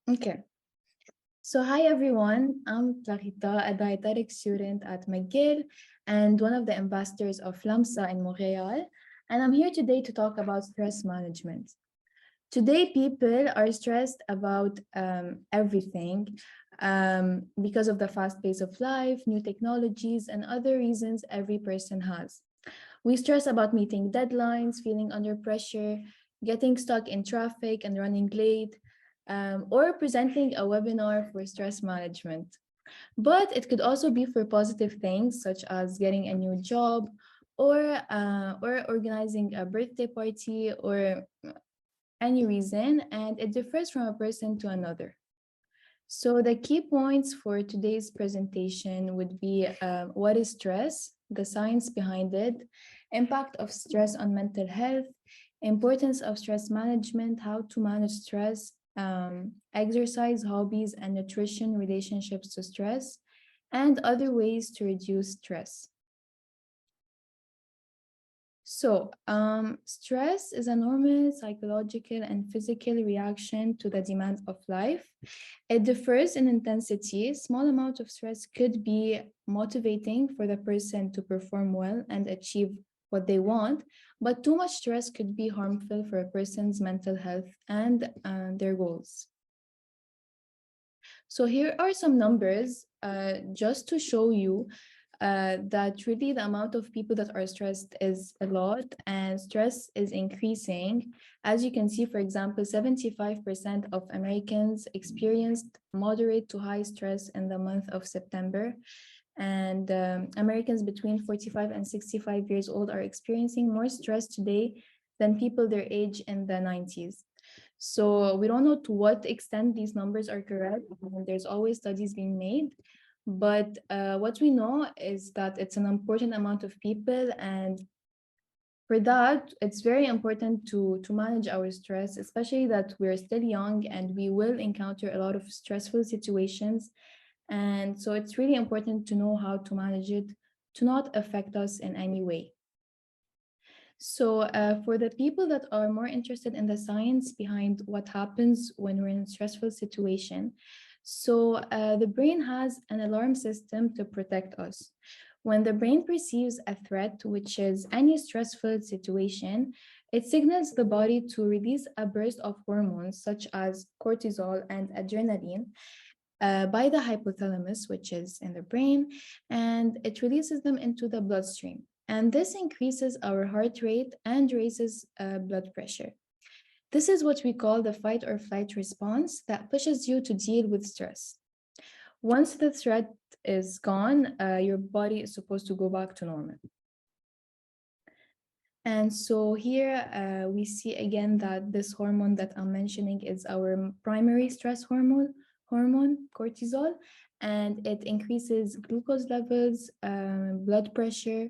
Okay. So hi everyone, I'm Klarita, a dietetics student at McGill and one of the ambassadors of LAMSA in Montreal. And I'm here today to talk about stress management. Today, people are stressed about everything because of the fast pace of life, new technologies, and other reasons every person has. We stress about meeting deadlines, feeling under pressure, getting stuck in traffic and running late, or presenting a webinar for stress management. But it could also be for positive things, such as getting a new job or organizing a birthday party or any reason, and it differs from a person to another. So the key points for today's presentation would be what is stress, the science behind it, impact of stress on mental health, importance of stress management, how to manage stress, exercise, hobbies, and nutrition relationships to stress, and other ways to reduce stress. So, stress is a normal psychological and physical reaction to the demands of life. It differs in intensity. Small amount of stress could be motivating for the person to perform well and achieve what they want, but too much stress could be harmful for a person's mental health and their goals. So here are some numbers just to show you that really the amount of people that are stressed is a lot and stress is increasing. As you can see, for example, 75% of Americans experienced moderate to high stress in the month of September. And Americans between 45 and 65 years old are experiencing more stress today than people their age in the 90s. So we don't know to what extent these numbers are correct. There's always studies being made. But what we know is that it's an important amount of people. And for that, it's very important to manage our stress, especially that we're still young and we will encounter a lot of stressful situations. And so it's really important to know how to manage it to not affect us in any way. So for the people that are more interested in the science behind what happens when we're in a stressful situation, so the brain has an alarm system to protect us. When the brain perceives a threat, which is any stressful situation, it signals the body to release a burst of hormones such as cortisol and adrenaline by the hypothalamus, which is in the brain, and it releases them into the bloodstream. And this increases our heart rate and raises blood pressure. This is what we call the fight or flight response that pushes you to deal with stress. Once the threat is gone, your body is supposed to go back to normal. And so here we see again that this hormone that I'm mentioning is our primary stress hormone cortisol, and it increases glucose levels, blood pressure,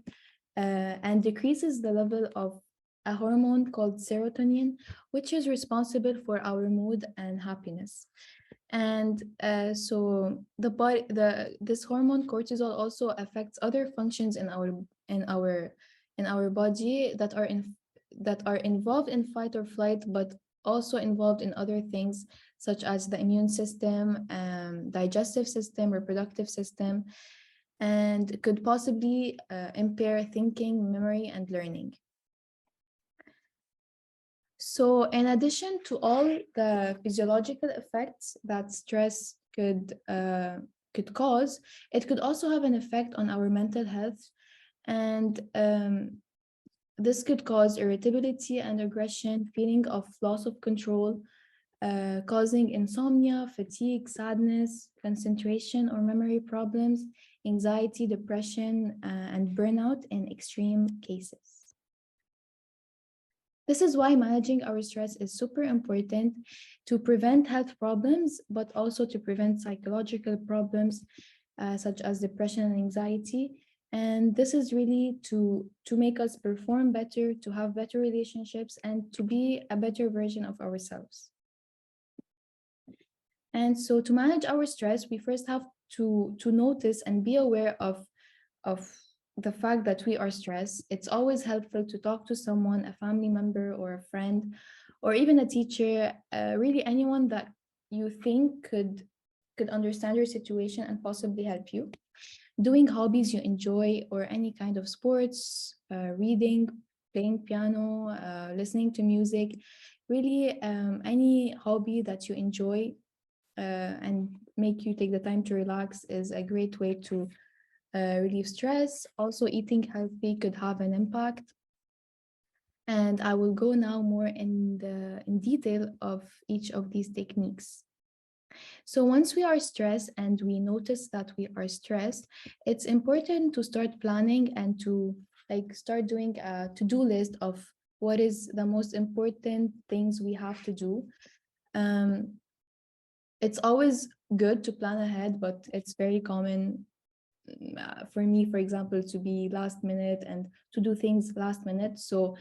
and decreases the level of a hormone called serotonin, which is responsible for our mood and happiness. And so this hormone cortisol also affects other functions in our in our body that are involved in fight or flight, but also involved in other things such as the immune system, digestive system, reproductive system, and could possibly impair thinking, memory, and learning. So in addition to all the physiological effects that stress could cause, it could also have an effect on our mental health. And this could cause irritability and aggression, feeling of loss of control, causing insomnia, fatigue, sadness, concentration or memory problems, anxiety, depression, and burnout in extreme cases. This is why managing our stress is super important to prevent health problems, but also to prevent psychological problems such as depression and anxiety. And this is really to make us perform better, to have better relationships, and to be a better version of ourselves. And so to manage our stress, we first have to notice and be aware of the fact that we are stressed. It's always helpful to talk to someone, a family member or a friend, or even a teacher, really anyone that you think could understand your situation and possibly help you. Doing hobbies you enjoy or any kind of sports, reading, playing piano, listening to music, really any hobby that you enjoy and make you take the time to relax is a great way to relieve stress. Also, eating healthy could have an impact. And I will go now more in detail of each of these techniques. So once we are stressed and we notice that we are stressed, it's important to start planning and to like start doing a to-do list of what is the most important things we have to do. Um, it's always good to plan ahead, but it's very common for me, for example, to be last minute and to do things last minute. So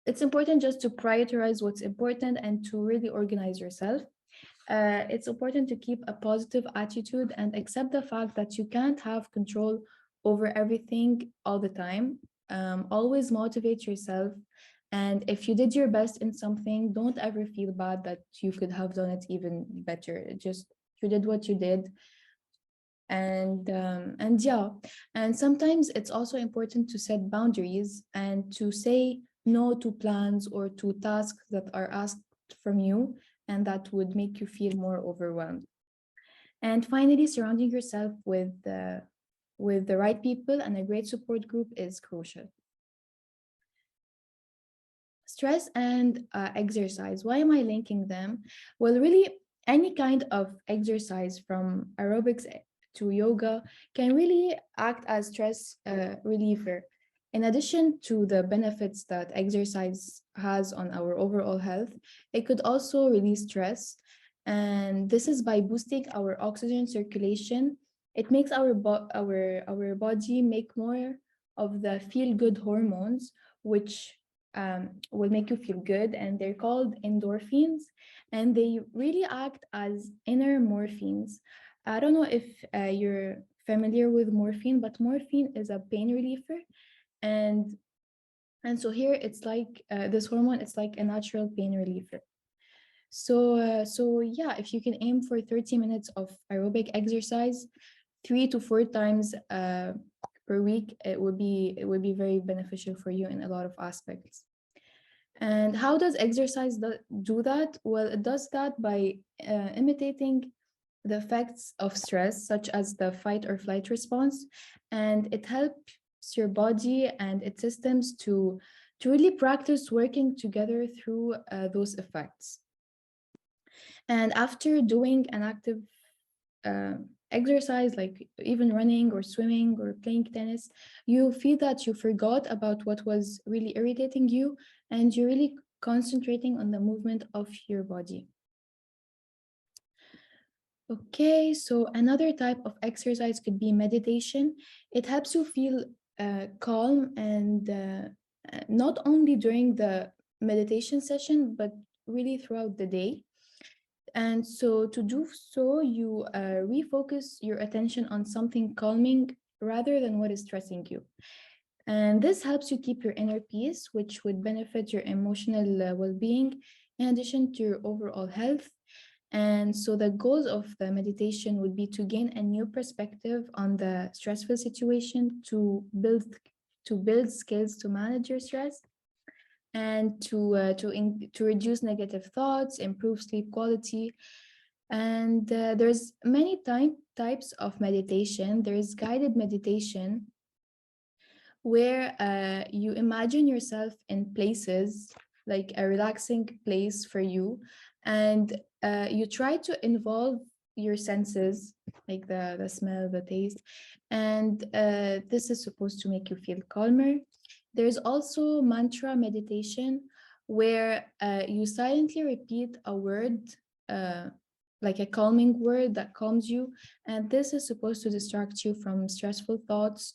it's important just to prioritize what's important and to really organize yourself. It's important to keep a positive attitude and accept the fact that you can't have control over everything all the time. Always motivate yourself. And if you did your best in something, don't ever feel bad that you could have done it even better. Just you did what you did, and yeah, and sometimes it's also important to set boundaries and to say no to plans or to tasks that are asked from you and that would make you feel more overwhelmed. And finally, surrounding yourself with the right people and a great support group is crucial. Stress and exercise. Why am I linking them? Well, really, any kind of exercise from aerobics to yoga can really act as stress reliever. In addition to the benefits that exercise has on our overall health, it could also release stress. And this is by boosting our oxygen circulation. It makes our body make more of the feel good hormones, which will make you feel good, and they're called endorphins, and they really act as inner morphines. I don't know if you're familiar with morphine, but morphine is a pain reliever, and so here it's like this hormone. It's like a natural pain reliever. So yeah, if you can aim for 30 minutes of aerobic exercise, 3 to 4 times per week, it would be very beneficial for you in a lot of aspects. And how does exercise do that? Well, it does that by imitating the effects of stress, such as the fight or flight response, and it helps your body and its systems to really practice working together through those effects. And after doing an active uh, exercise, like even running or swimming or playing tennis, you feel that you forgot about what was really irritating you and you're really concentrating on the movement of your body. Okay, so another type of exercise could be meditation. It helps you feel calm and not only during the meditation session, but really throughout the day. And so to do so, you refocus your attention on something calming rather than what is stressing you. And this helps you keep your inner peace, which would benefit your emotional well-being in addition to your overall health. And so the goals of the meditation would be to gain a new perspective on the stressful situation, to build skills to manage your stress, and to reduce negative thoughts, improve sleep quality. And there's many types of meditation. There's guided meditation where you imagine yourself in places, like a relaxing place for you, and you try to involve your senses, like the smell, the taste, and this is supposed to make you feel calmer. There's also mantra meditation, where you silently repeat a word, uh, like a calming word that calms you, and this is supposed to distract you from stressful thoughts.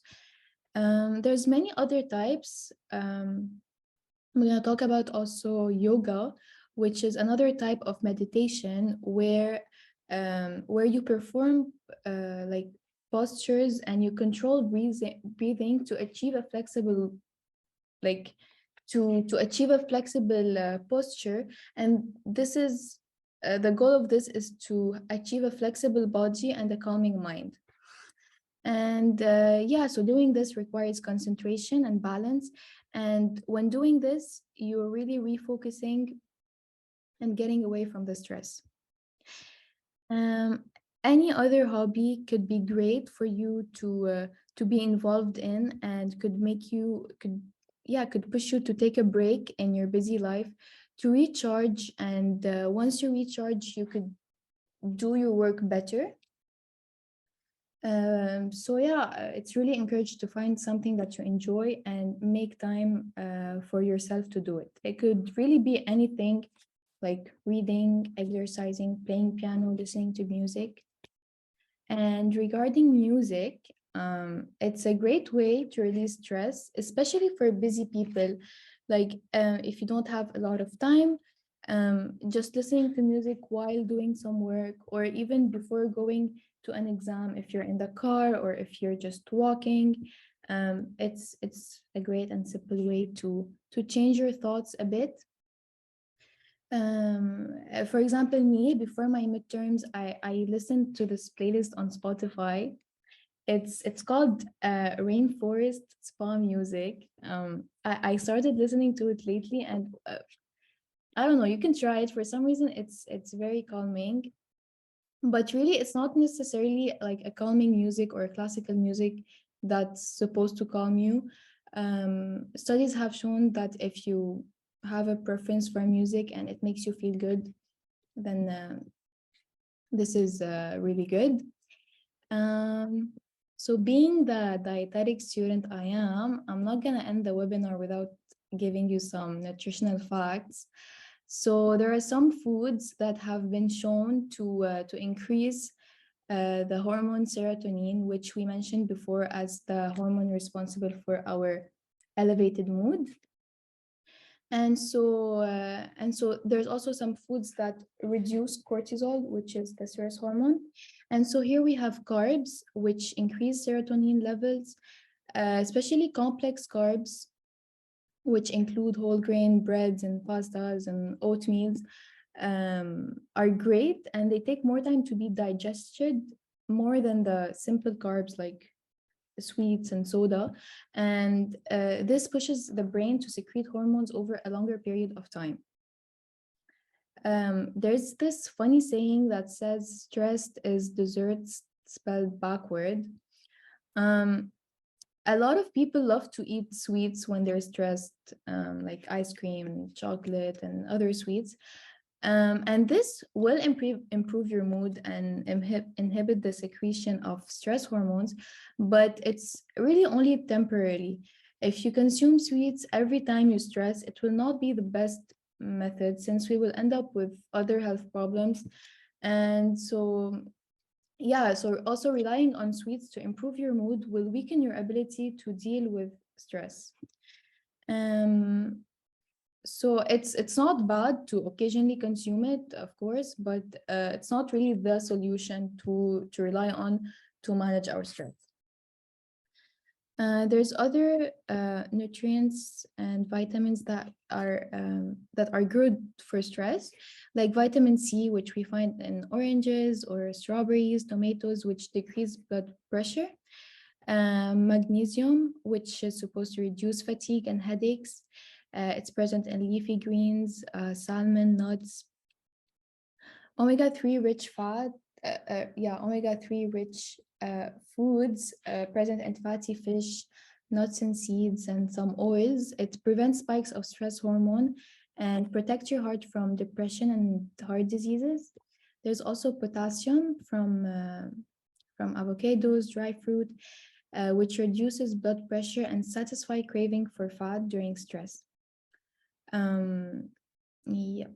There's many other types. I'm gonna talk about also yoga, which is another type of meditation where you perform like postures and you control breathing to achieve a flexible like to achieve a flexible posture. And this is the goal of this is to achieve a flexible body and a calming mind. And yeah, so doing this requires concentration and balance. And when doing this, you're really refocusing and getting away from the stress. Um, any other hobby could be great for you to be involved in, and could make you could yeah could push you to take a break in your busy life to recharge. And once you recharge, you could do your work better. So yeah, it's really encouraged to find something that you enjoy and make time for yourself to do it. It could really be anything, like reading, exercising, playing piano, listening to music. And regarding music, it's a great way to release stress, especially for busy people. Like if you don't have a lot of time, just listening to music while doing some work, or even before going to an exam, if you're in the car or if you're just walking, it's a great and simple way to change your thoughts a bit. For example, me, before my midterms, I listened to this playlist on Spotify. It's called Rainforest Spa Music. I started listening to it lately, and I don't know, you can try it. For some reason, it's very calming. But really, it's not necessarily like a calming music or classical music that's supposed to calm you. Studies have shown that if you have a preference for music and it makes you feel good, then this is really good. Um, so being the dietetic student I am, I'm not gonna end the webinar without giving you some nutritional facts. So there are some foods that have been shown to increase the hormone serotonin, which we mentioned before as the hormone responsible for our elevated mood. And so there's also some foods that reduce cortisol, which is the stress hormone. And so here we have carbs, which increase serotonin levels, especially complex carbs, which include whole grain breads and pastas and oatmeals, are great, and they take more time to be digested more than the simple carbs like sweets and soda. And this pushes the brain to secrete hormones over a longer period of time. There's this funny saying that says stressed is dessert spelled backward. Um, a lot of people love to eat sweets when they're stressed, like ice cream, chocolate, and other sweets. And this will improve your mood and inhibit the secretion of stress hormones, but it's really only temporarily. If you consume sweets every time you stress, it will not be the best method, since we will end up with other health problems. And so, yeah, so also relying on sweets to improve your mood will weaken your ability to deal with stress. Um, so it's not bad to occasionally consume it, of course, but it's not really the solution to rely on to manage our stress. There's other nutrients and vitamins that are good for stress, like vitamin C, which we find in oranges or strawberries, tomatoes, which decrease blood pressure. Magnesium, which is supposed to reduce fatigue and headaches. It's present in leafy greens, salmon, nuts. Omega-3 rich fat, omega-3 rich foods present in fatty fish, nuts and seeds, and some oils. It prevents spikes of stress hormone and protects your heart from depression and heart diseases. There's also potassium from avocados, dry fruit, which reduces blood pressure and satisfy craving for fat during stress. Yeah.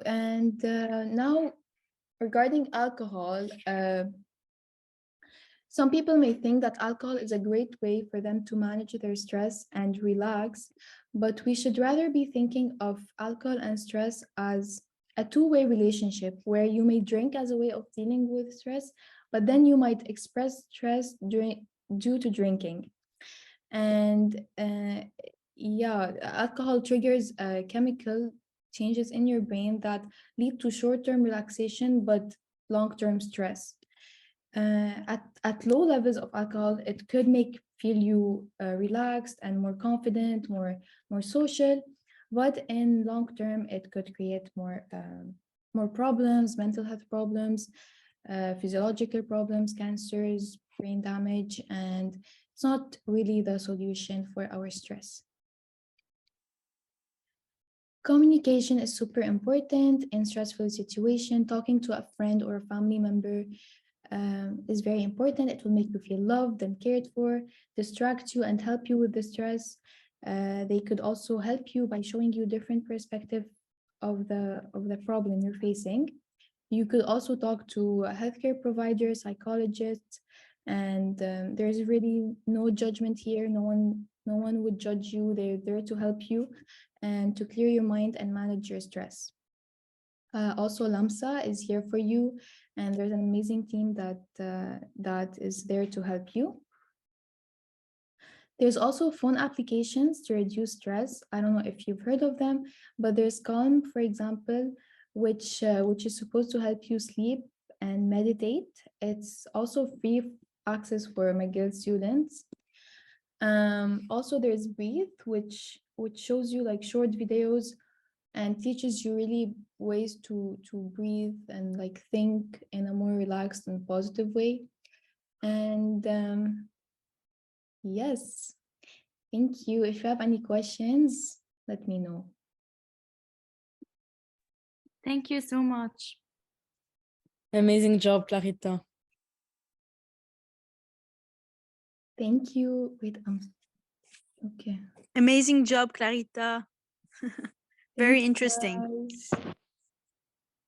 And now, regarding alcohol, some people may think that alcohol is a great way for them to manage their stress and relax, but we should rather be thinking of alcohol and stress as a two-way relationship, where you may drink as a way of dealing with stress, but then you might express stress due to drinking. And yeah, alcohol triggers a chemical changes in your brain that lead to short-term relaxation but long-term stress. At low levels of alcohol, it could make feel you relaxed and more confident, more social, but in long term, it could create more problems, mental health problems, physiological problems, cancers, brain damage, and it's not really the solution for our stress. Communication is super important in stressful situation. Talking to a friend or a family member is very important. It will make you feel loved and cared for, distract you and help you with the stress. They could also help you by showing you different perspective of the problem you're facing. You could also talk to a healthcare provider, psychologists, and there's really no judgment here. No one would judge you. They're there to help you and to clear your mind and manage your stress. Also, LAMSA is here for you, and there's an amazing team that is there to help you. There's also phone applications to reduce stress. I don't know if you've heard of them, but there's Calm, for example, which is supposed to help you sleep and meditate. It's also free access for McGill students. Also, there's Breathe, which shows you like short videos and teaches you really ways to breathe and like think in a more relaxed and positive way. And yes, thank you. If you have any questions, let me know. Thank you so much. Amazing job, Klarita. Thank you. Wait, okay. Amazing job, Klarita. Very Thank you, interesting. guys.